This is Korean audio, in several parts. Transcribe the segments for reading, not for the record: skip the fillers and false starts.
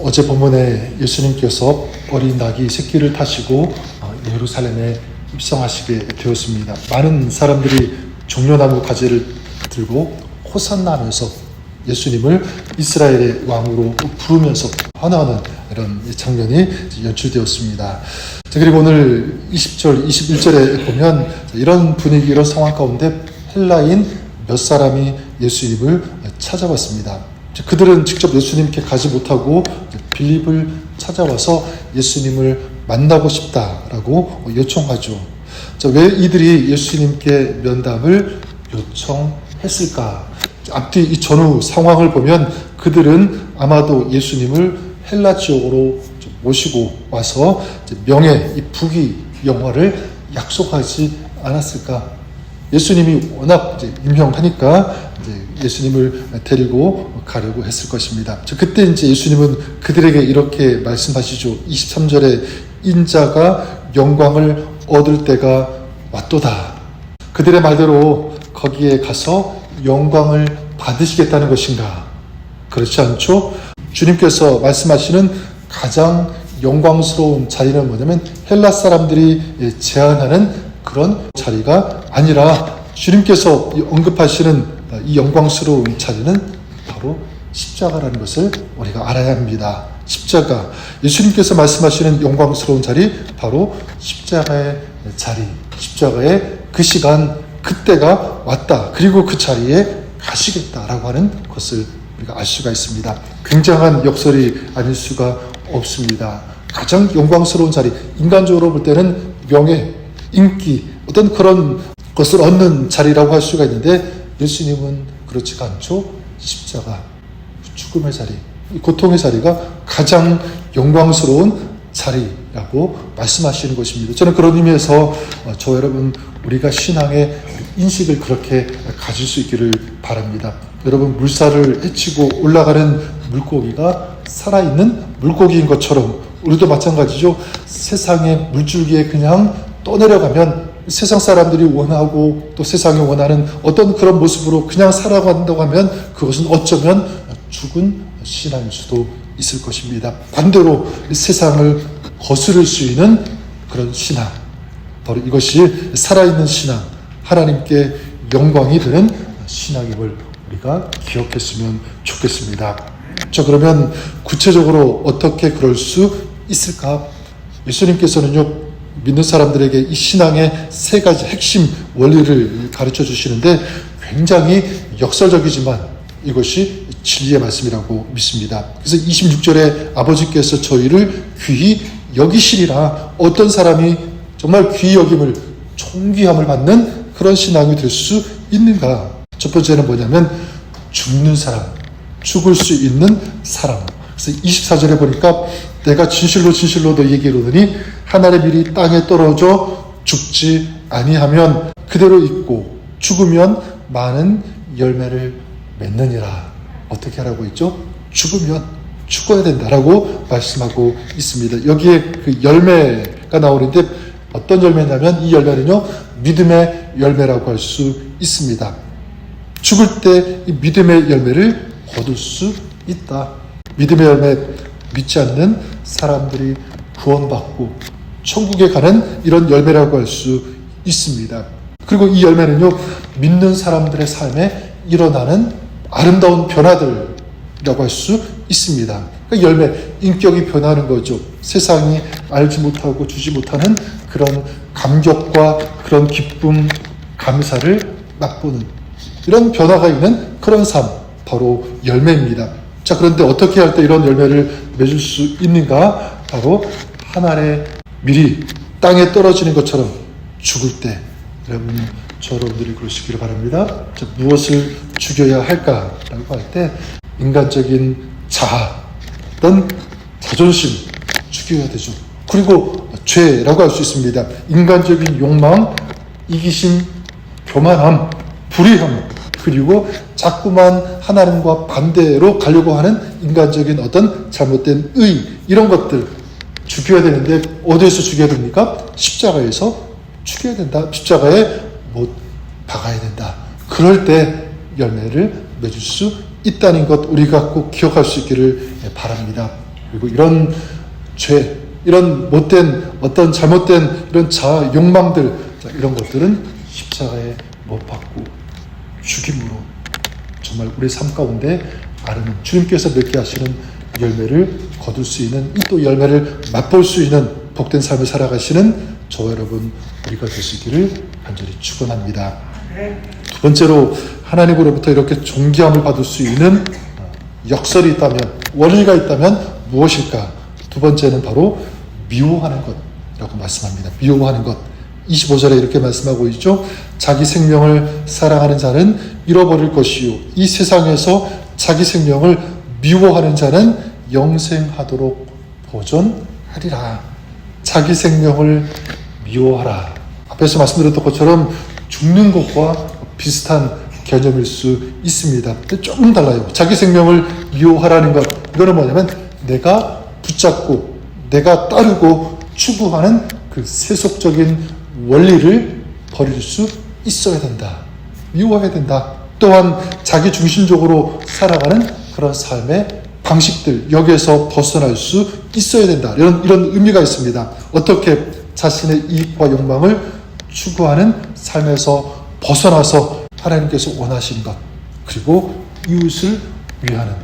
어제 본문에 예수님께서 어린 나귀 새끼를 타시고 예루살렘에 입성하시게 되었습니다. 많은 사람들이 종려나무 가지를 들고 호산나 하면서 예수님을 이스라엘의 왕으로 부르면서 환호하는 이런 장면이 연출되었습니다. 그리고 오늘 20절, 21절에 보면 이런 분위기, 이런 상황 가운데 헬라인 몇 사람이 예수님을 찾아왔습니다. 그들은 직접 예수님께 가지 못하고 빌립을 찾아와서 예수님을 만나고 싶다라고 요청하죠. 왜 이들이 예수님께 면담을 요청했을까? 앞뒤 이 전후 상황을 보면 그들은 아마도 예수님을 헬라 지역으로 모시고 와서 명예, 이 부귀, 영화를 약속하지 않았을까? 예수님이 워낙 임형하니까 예수님을 데리고 가려고 했을 것입니다. 그때 예수님은 그들에게 이렇게 말씀하시죠. 23절에 인자가 영광을 얻을 때가 왔도다. 그들의 말대로 거기에 가서 영광을 받으시겠다는 것인가? 그렇지 않죠? 주님께서 말씀하시는 가장 영광스러운 자리는 뭐냐면 헬라 사람들이 제안하는 그런 자리가 아니라 주님께서 언급하시는 이 영광스러운 자리는 바로 십자가라는 것을 우리가 알아야 합니다. 십자가, 예수님께서 말씀하시는 영광스러운 자리, 바로 십자가의 자리, 십자가의 그 시간, 그때가 왔다. 그리고 그 자리에 가시겠다라고 하는 것을 우리가 알 수가 있습니다. 굉장한 역설이 아닐 수가 없습니다. 가장 영광스러운 자리, 인간적으로 볼 때는 명예, 인기, 어떤 그런 것을 얻는 자리라고 할 수가 있는데 예수님은 그렇지가 않죠. 십자가, 죽음의 자리, 고통의 자리가 가장 영광스러운 자리라고 말씀하시는 것입니다. 저는 그런 의미에서 여러분, 우리가 신앙의 인식을 그렇게 가질 수 있기를 바랍니다. 여러분, 물살을 헤치고 올라가는 물고기가 살아있는 물고기인 것처럼 우리도 마찬가지죠. 세상의 물줄기에 그냥 떠내려가면 세상 사람들이 원하고 또 세상이 원하는 어떤 그런 모습으로 그냥 살아간다고 하면 그것은 어쩌면 죽은 신앙일 수도 있을 것입니다. 반대로 세상을 거스를 수 있는 그런 신앙, 바로 이것이 살아있는 신앙, 하나님께 영광이 되는 신앙임을 우리가 기억했으면 좋겠습니다. 그러면 구체적으로 어떻게 그럴 수 있을까? 예수님께서는요, 믿는 사람들에게 이 신앙의 세 가지 핵심 원리를 가르쳐 주시는데 굉장히 역설적이지만 이것이 진리의 말씀이라고 믿습니다. 그래서 26절에 아버지께서 저희를 귀히 여기시리라, 어떤 사람이 정말 귀히 여김을, 존귀함을 받는 그런 신앙이 될 수 있는가? 첫 번째는 뭐냐면 죽는 사람, 죽을 수 있는 사람. 그래서 24절에 보니까 내가 진실로 진실로 너희에게 이르노니 하늘의 밀이 땅에 떨어져 죽지 아니하면 그대로 있고 죽으면 많은 열매를 맺느니라. 어떻게 하라고 했죠? 죽으면 죽어야 된다라고 말씀하고 있습니다. 여기에 그 열매가 나오는데 어떤 열매냐면 이 열매는요, 믿음의 열매라고 할 수 있습니다. 죽을 때 이 믿음의 열매를 거둘 수 있다. 믿음의 열매, 믿지 않는 사람들이 구원받고 천국에 가는 이런 열매라고 할 수 있습니다. 그리고 이 열매는요, 믿는 사람들의 삶에 일어나는 아름다운 변화들이라고 할 수 있습니다. 그 열매, 인격이 변하는 거죠. 세상이 알지 못하고 주지 못하는 그런 감격과 그런 기쁨, 감사를 맛보는 이런 변화가 있는 그런 삶, 바로 열매입니다. 자, 그런데 어떻게 할 때 이런 열매를 맺을 수 있는가? 바로 하늘의 밀이 땅에 떨어지는 것처럼 죽을 때, 여러분, 여러분들이 그러시기를 바랍니다. 자, 무엇을 죽여야 할까라고 할 때 인간적인 자아, 어떤 자존심 죽여야 되죠. 그리고 죄라고 할 수 있습니다. 인간적인 욕망, 이기심, 교만함, 불의함, 그리고 자꾸만 하나님과 반대로 가려고 하는 인간적인 어떤 잘못된 의, 이런 것들 죽여야 되는데 어디에서 죽여야 됩니까? 십자가에서 죽여야 된다. 십자가에 못 박아야 된다. 그럴 때 열매를 맺을 수 있다는 것, 우리가 꼭 기억할 수 있기를 바랍니다. 그리고 이런 죄, 이런 못된 어떤 잘못된 이런 자아 욕망들, 이런 것들은 십자가에 못 박고 죽임으로 정말 우리 삶 가운데 아르는 주님께서 맺게 하시는 열매를 거둘 수 있는, 또 열매를 맛볼 수 있는 복된 삶을 살아가시는 저와 여러분 우리가 되시기를 간절히 축원합니다. 두 번째로 하나님으로부터 이렇게 존귀함을 받을 수 있는 역설이 있다면, 원리가 있다면 무엇일까? 두 번째는 바로 미워하는 것이라고 말씀합니다. 미워하는 것. 25절에 이렇게 말씀하고 있죠. 자기 생명을 사랑하는 자는 잃어버릴 것이요, 이 세상에서 자기 생명을 미워하는 자는 영생하도록 보존하리라. 자기 생명을 미워하라. 앞에서 말씀드렸던 것처럼 죽는 것과 비슷한 개념일 수 있습니다. 근데 조금 달라요. 자기 생명을 미워하라는 것, 이거는 뭐냐면 내가 붙잡고 내가 따르고 추구하는 그 세속적인 원리를 버릴 수 있어야 된다. 미워해야 된다. 또한 자기 중심적으로 살아가는 그런 삶의 방식들, 여기에서 벗어날 수 있어야 된다. 이런 의미가 있습니다. 어떻게 자신의 이익과 욕망을 추구하는 삶에서 벗어나서 하나님께서 원하시는 것, 그리고 이웃을 위하는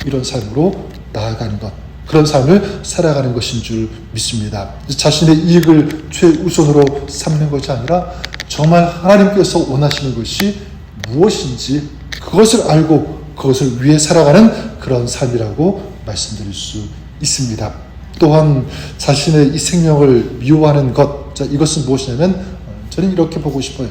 이런 삶으로 나아가는 것, 그런 삶을 살아가는 것인 줄 믿습니다. 자신의 이익을 최우선으로 삼는 것이 아니라 정말 하나님께서 원하시는 것이 무엇인지 그것을 알고 그것을 위해 살아가는 그런 삶이라고 말씀드릴 수 있습니다. 또한 자신의 이 생명을 미워하는 것, 이것은 무엇이냐면 저는 이렇게 보고 싶어요.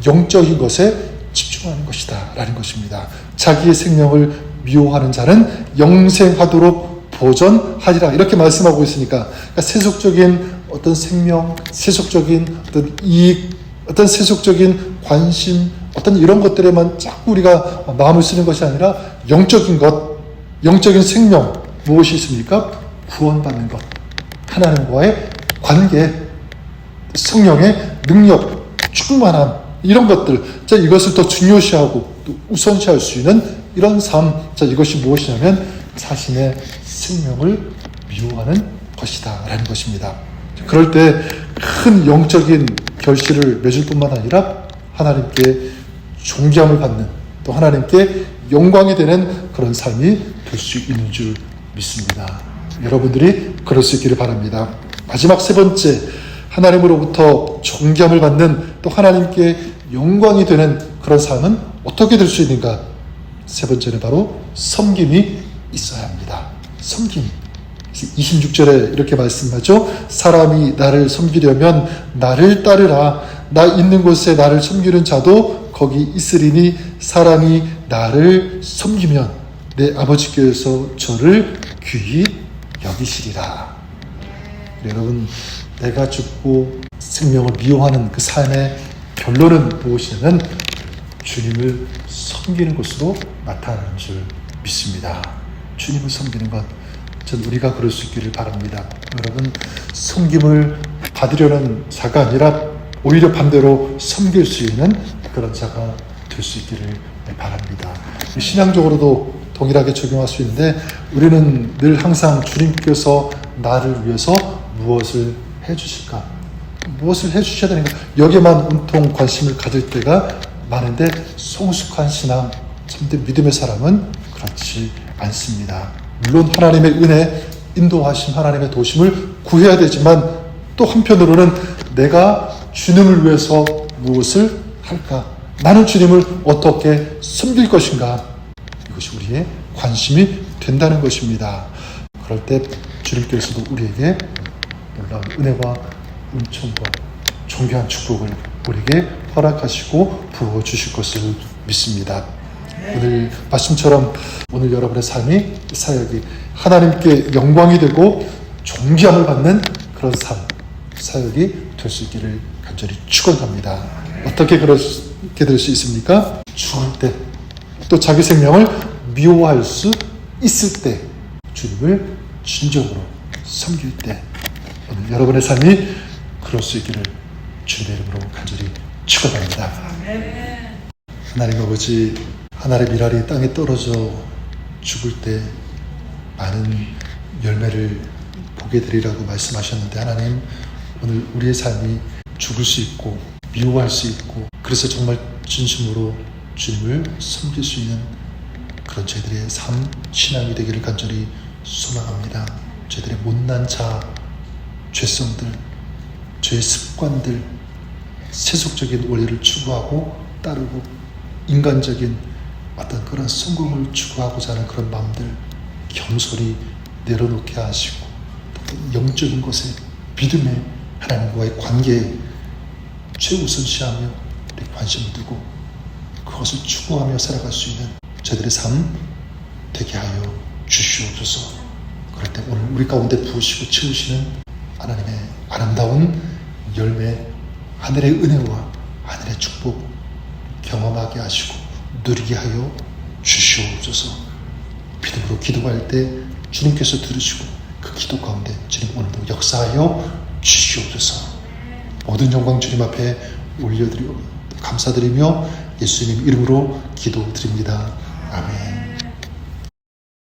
영적인 것에 집중하는 것이다 라는 것입니다. 자기의 생명을 미워하는 자는 영생하도록 보존하리라, 이렇게 말씀하고 있으니까, 그러니까 세속적인 어떤 생명, 세속적인 어떤 이익, 어떤 세속적인 관심, 어떤 이런 것들에만 자꾸 우리가 마음을 쓰는 것이 아니라 영적인 것, 영적인 생명, 무엇이 있습니까? 구원받는 것, 하나님과의 관계, 성령의 능력, 충만함, 이런 것들, 이것을 더 중요시하고 또 우선시할 수 있는 이런 삶, 이것이 무엇이냐면 자신의 생명을 미워하는 것이다 라는 것입니다. 그럴 때 큰 영적인 결실을 맺을 뿐만 아니라 하나님께 존경을 받는, 또 하나님께 영광이 되는 그런 삶이 될 수 있는 줄 믿습니다. 여러분들이 그럴 수 있기를 바랍니다. 마지막 세 번째, 하나님으로부터 존경을 받는, 또 하나님께 영광이 되는 그런 삶은 어떻게 될 수 있는가? 세 번째는 바로 섬김이 있어야 합니다. 섬김. 26절에 이렇게 말씀하죠. 사람이 나를 섬기려면 나를 따르라. 나 있는 곳에 나를 섬기는 자도 거기 있으리니 사람이 나를 섬기면 내 아버지께서 저를 귀히 여기시리라. 여러분, 내가 죽고 생명을 미워하는 그 삶의 결론은 무엇이냐면 주님을 섬기는 것으로 나타나는 줄 믿습니다. 주님을 섬기는 것, 전 우리가 그럴 수 있기를 바랍니다. 여러분, 섬김을 받으려는 자가 아니라 오히려 반대로 섬길 수 있는 그런 자가 될 수 있기를 바랍니다. 신앙적으로도 동일하게 적용할 수 있는데, 우리는 늘 항상 주님께서 나를 위해서 무엇을 해주실까? 무엇을 해주셔야 되는가? 여기에만 온통 관심을 가질 때가 많은데, 성숙한 신앙, 참된 믿음의 사람은 그렇지 않습니다. 물론 하나님의 은혜, 인도하심, 하나님의 도심을 구해야 되지만, 또 한편으로는 내가 주님을 위해서 무엇을 할까? 나는 주님을 어떻게 섬길 것인가? 이것이 우리의 관심이 된다는 것입니다. 그럴 때 주님께서도 우리에게 놀라운 은혜와 은총과 존귀한 축복을 우리에게 허락하시고 부어주실 것을 믿습니다. 오늘 말씀처럼 오늘 여러분의 삶이, 사역이 하나님께 영광이 되고 존귀함을 받는 그런 삶, 사역이 될 수 있기를 간절히 축원합니다. 어떻게 그렇게 될 수 있습니까? 죽을 때, 또 자기 생명을 미워할 수 있을 때, 주님을 진정으로 섬길 때, 오늘 여러분의 삶이 그럴 수 있기를 주님의 이름으로 간절히 축원합니다. 하나님 아버지, 하늘의 미랄이 땅에 떨어져 죽을 때 많은 열매를 보게 되리라고 말씀하셨는데, 하나님, 오늘 우리의 삶이 죽을 수 있고 미워할 수 있고, 그래서 정말 진심으로 주님을 섬길 수 있는 그런 저희들의 삶, 신앙이 되기를 간절히 소망합니다. 저희들의 못난 자, 죄성들, 저의 습관들, 세속적인 원리를 추구하고 따르고 인간적인 어떤 그런 성공을 추구하고자 하는 그런 마음들 겸손히 내려놓게 하시고, 또 영적인 것에 믿음에 하나님과의 관계에 최우선시하며 우리 관심을 두고 그것을 추구하며 살아갈 수 있는 저희들의 삶 되게 하여 주시옵소서. 그럴 때 오늘 우리 가운데 부으시고 채우시는 하나님의 아름다운 열매, 하늘의 은혜와 하늘의 축복 경험하게 하시고 누리게 하여 주시옵소서. 믿음으로 기도할 때 주님께서 들으시고 그 기도 가운데 주님 오늘도 역사하여 주시옵소서. 모든 영광 주님 앞에 올려드리고 감사드리며 예수님 이름으로 기도드립니다. 아멘.